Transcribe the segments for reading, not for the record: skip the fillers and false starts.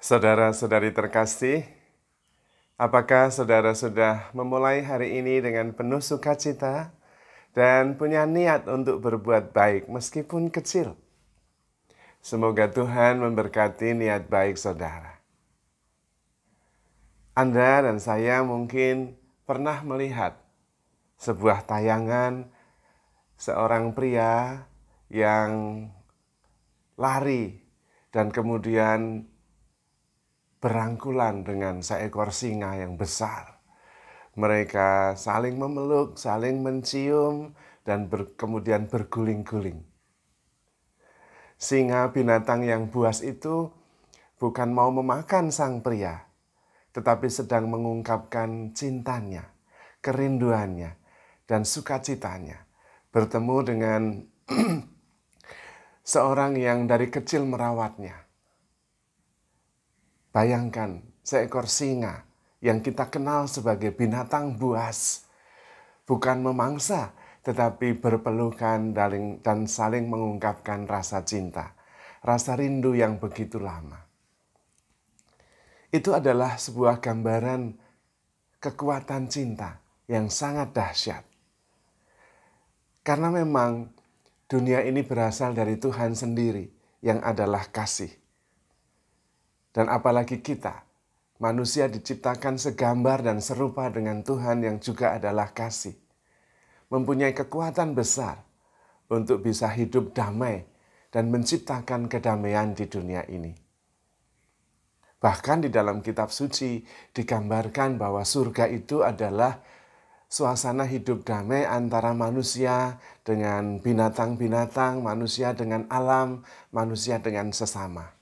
Saudara-saudari terkasih, apakah saudara sudah memulai hari ini dengan penuh sukacita dan punya niat untuk berbuat baik meskipun kecil? Semoga Tuhan memberkati niat baik saudara. Anda dan saya mungkin pernah melihat sebuah tayangan seorang pria yang lari dan kemudian berangkulan dengan seekor singa yang besar. Mereka saling memeluk, saling mencium, dan kemudian berguling-guling. Singa, binatang yang buas itu bukan mau memakan sang pria, tetapi sedang mengungkapkan cintanya, kerinduannya, dan sukacitanya. Bertemu dengan seorang yang dari kecil merawatnya. Bayangkan seekor singa yang kita kenal sebagai binatang buas, bukan memangsa, tetapi berpelukan dan saling mengungkapkan rasa cinta, rasa rindu yang begitu lama. Itu adalah sebuah gambaran kekuatan cinta yang sangat dahsyat. Karena memang dunia ini berasal dari Tuhan sendiri yang adalah kasih. Dan apalagi kita, manusia diciptakan segambar dan serupa dengan Tuhan yang juga adalah kasih. Mempunyai kekuatan besar untuk bisa hidup damai dan menciptakan kedamaian di dunia ini. Bahkan di dalam kitab suci digambarkan bahwa surga itu adalah suasana hidup damai antara manusia dengan binatang-binatang, manusia dengan alam, manusia dengan sesama.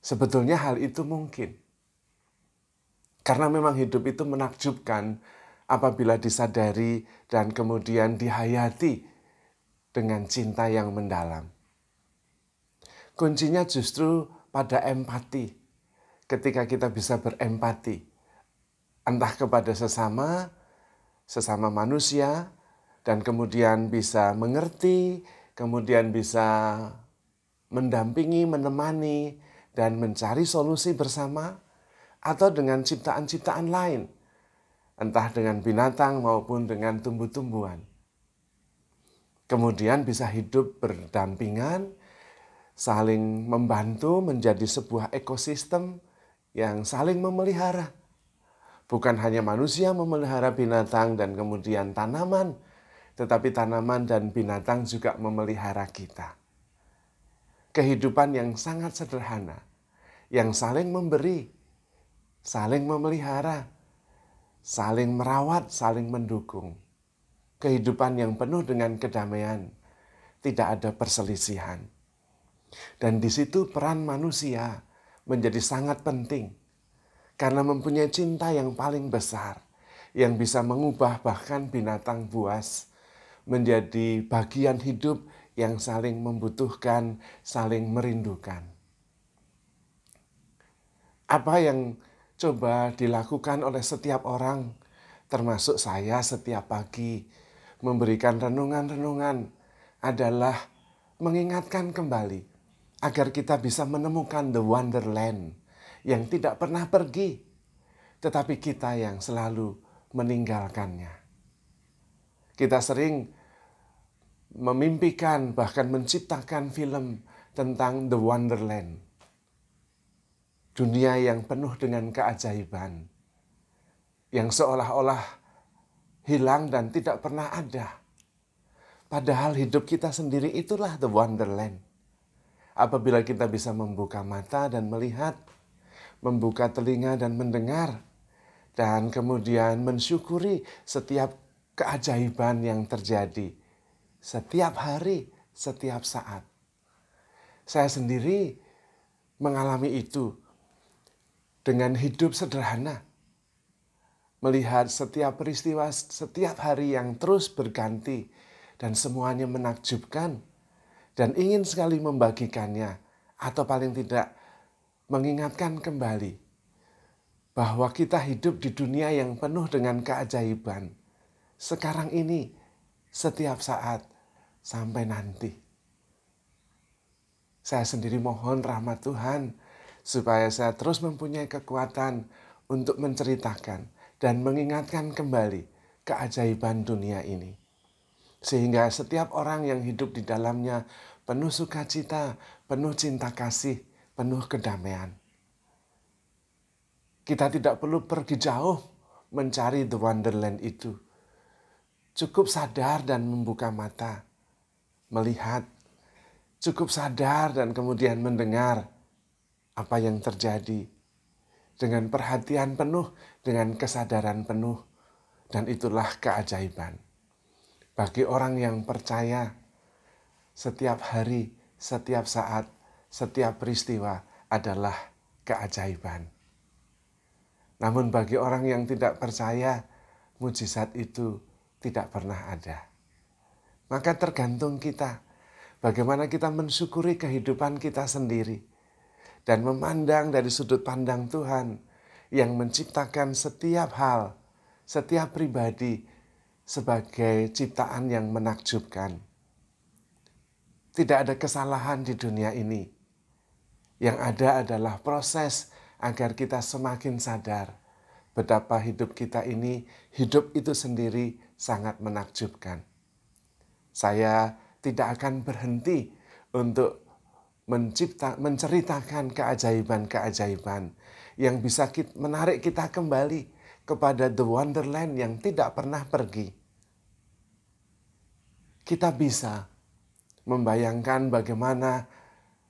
Sebetulnya hal itu mungkin. Karena memang hidup itu menakjubkan apabila disadari dan kemudian dihayati dengan cinta yang mendalam. Kuncinya justru pada empati. Ketika kita bisa berempati, entah kepada sesama manusia, dan kemudian bisa mengerti, kemudian bisa mendampingi, menemani, dan mencari solusi bersama, atau dengan ciptaan-ciptaan lain, entah dengan binatang maupun dengan tumbuh-tumbuhan. Kemudian bisa hidup berdampingan, saling membantu menjadi sebuah ekosistem yang saling memelihara. Bukan hanya manusia memelihara binatang dan kemudian tanaman, tetapi tanaman dan binatang juga memelihara kita. Kehidupan yang sangat sederhana, yang saling memberi, saling memelihara, saling merawat, saling mendukung. Kehidupan yang penuh dengan kedamaian, tidak ada perselisihan. Dan di situ peran manusia menjadi sangat penting, karena mempunyai cinta yang paling besar, yang bisa mengubah bahkan binatang buas menjadi bagian hidup yang saling membutuhkan, saling merindukan. Apa yang coba dilakukan oleh setiap orang, termasuk saya setiap pagi, memberikan renungan-renungan adalah mengingatkan kembali agar kita bisa menemukan the wonderland yang tidak pernah pergi, tetapi kita yang selalu meninggalkannya. Kita sering memimpikan, bahkan menciptakan film tentang the wonderland. Dunia yang penuh dengan keajaiban, yang seolah-olah hilang dan tidak pernah ada. Padahal hidup kita sendiri itulah the wonderland. Apabila kita bisa membuka mata dan melihat, membuka telinga dan mendengar, dan kemudian mensyukuri setiap keajaiban yang terjadi setiap hari, setiap saat. Saya sendiri mengalami itu dengan hidup sederhana. Melihat setiap peristiwa, setiap hari yang terus berganti dan semuanya menakjubkan. Dan ingin sekali membagikannya atau paling tidak mengingatkan kembali bahwa kita hidup di dunia yang penuh dengan keajaiban. Sekarang ini, setiap saat, sampai nanti. Saya sendiri mohon rahmat Tuhan supaya saya terus mempunyai kekuatan untuk menceritakan dan mengingatkan kembali keajaiban dunia ini. Sehingga setiap orang yang hidup di dalamnya penuh sukacita, penuh cinta kasih, penuh kedamaian. Kita tidak perlu pergi jauh mencari the wonderland itu. Cukup sadar dan membuka mata, melihat. Cukup sadar dan kemudian mendengar apa yang terjadi dengan perhatian penuh, dengan kesadaran penuh. Dan itulah keajaiban. Bagi orang yang percaya, setiap hari, setiap saat, setiap peristiwa adalah keajaiban. Namun bagi orang yang tidak percaya, mujizat itu tidak pernah ada. Maka tergantung kita, bagaimana kita mensyukuri kehidupan kita sendiri dan memandang dari sudut pandang Tuhan yang menciptakan setiap hal, setiap pribadi sebagai ciptaan yang menakjubkan. Tidak ada kesalahan di dunia ini. Yang ada adalah proses agar kita semakin sadar betapa hidup kita ini, hidup itu sendiri sangat menakjubkan. Saya tidak akan berhenti untuk menceritakan keajaiban-keajaiban yang bisa menarik kita kembali kepada the wonderland yang tidak pernah pergi. Kita bisa membayangkan bagaimana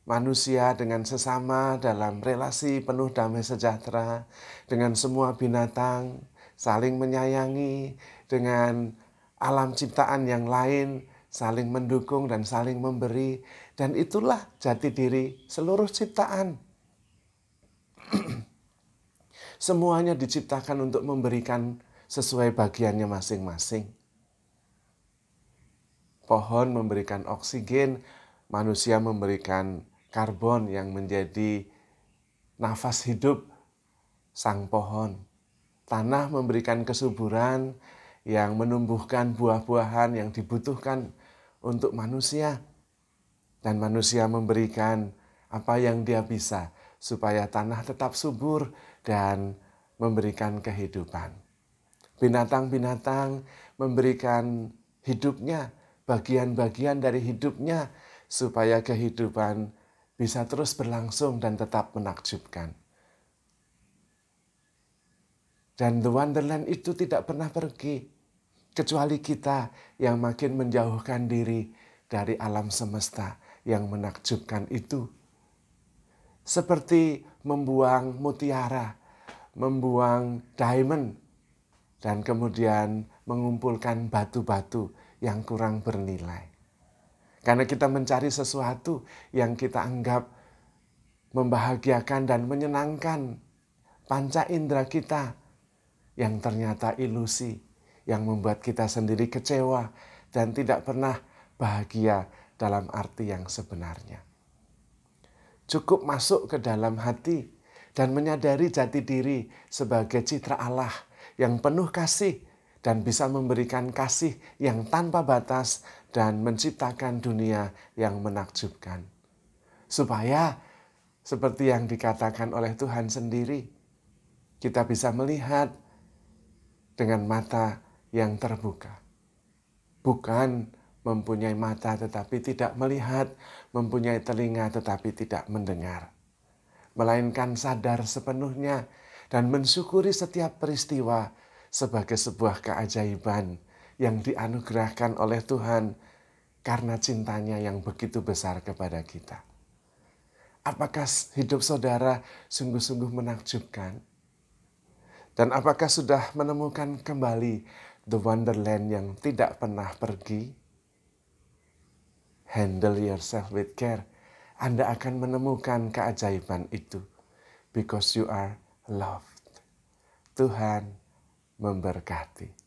manusia dengan sesama dalam relasi penuh damai sejahtera, dengan semua binatang, saling menyayangi, dengan alam ciptaan yang lain, saling mendukung dan saling memberi. Dan itulah jati diri seluruh ciptaan. Semuanya diciptakan untuk memberikan sesuai bagiannya masing-masing. Pohon memberikan oksigen, manusia memberikan karbon yang menjadi nafas hidup sang pohon. Tanah memberikan kesuburan yang menumbuhkan buah-buahan yang dibutuhkan untuk manusia. Dan manusia memberikan apa yang dia bisa supaya tanah tetap subur dan memberikan kehidupan. Binatang-binatang memberikan hidupnya, bagian-bagian dari hidupnya, supaya kehidupan bisa terus berlangsung dan tetap menakjubkan. Dan the wonderland itu tidak pernah pergi, kecuali kita yang makin menjauhkan diri dari alam semesta yang menakjubkan itu. Seperti membuang mutiara, membuang diamond, dan kemudian mengumpulkan batu-batu yang kurang bernilai. Karena kita mencari sesuatu yang kita anggap membahagiakan dan menyenangkan panca indera kita, yang ternyata ilusi, yang membuat kita sendiri kecewa dan tidak pernah bahagia dalam arti yang sebenarnya. Cukup masuk ke dalam hati dan menyadari jati diri sebagai citra Allah yang penuh kasih dan bisa memberikan kasih yang tanpa batas dan menciptakan dunia yang menakjubkan. Supaya seperti yang dikatakan oleh Tuhan sendiri, kita bisa melihat dengan mata yang terbuka. Bukan mempunyai mata tetapi tidak melihat, mempunyai telinga tetapi tidak mendengar. Melainkan sadar sepenuhnya dan mensyukuri setiap peristiwa sebagai sebuah keajaiban yang dianugerahkan oleh Tuhan karena cintanya yang begitu besar kepada kita. Apakah hidup saudara sungguh-sungguh menakjubkan? Dan apakah sudah menemukan kembali the wonderland yang tidak pernah pergi? Handle yourself with care. Anda akan menemukan keajaiban itu. Because you are loved. Tuhan memberkati.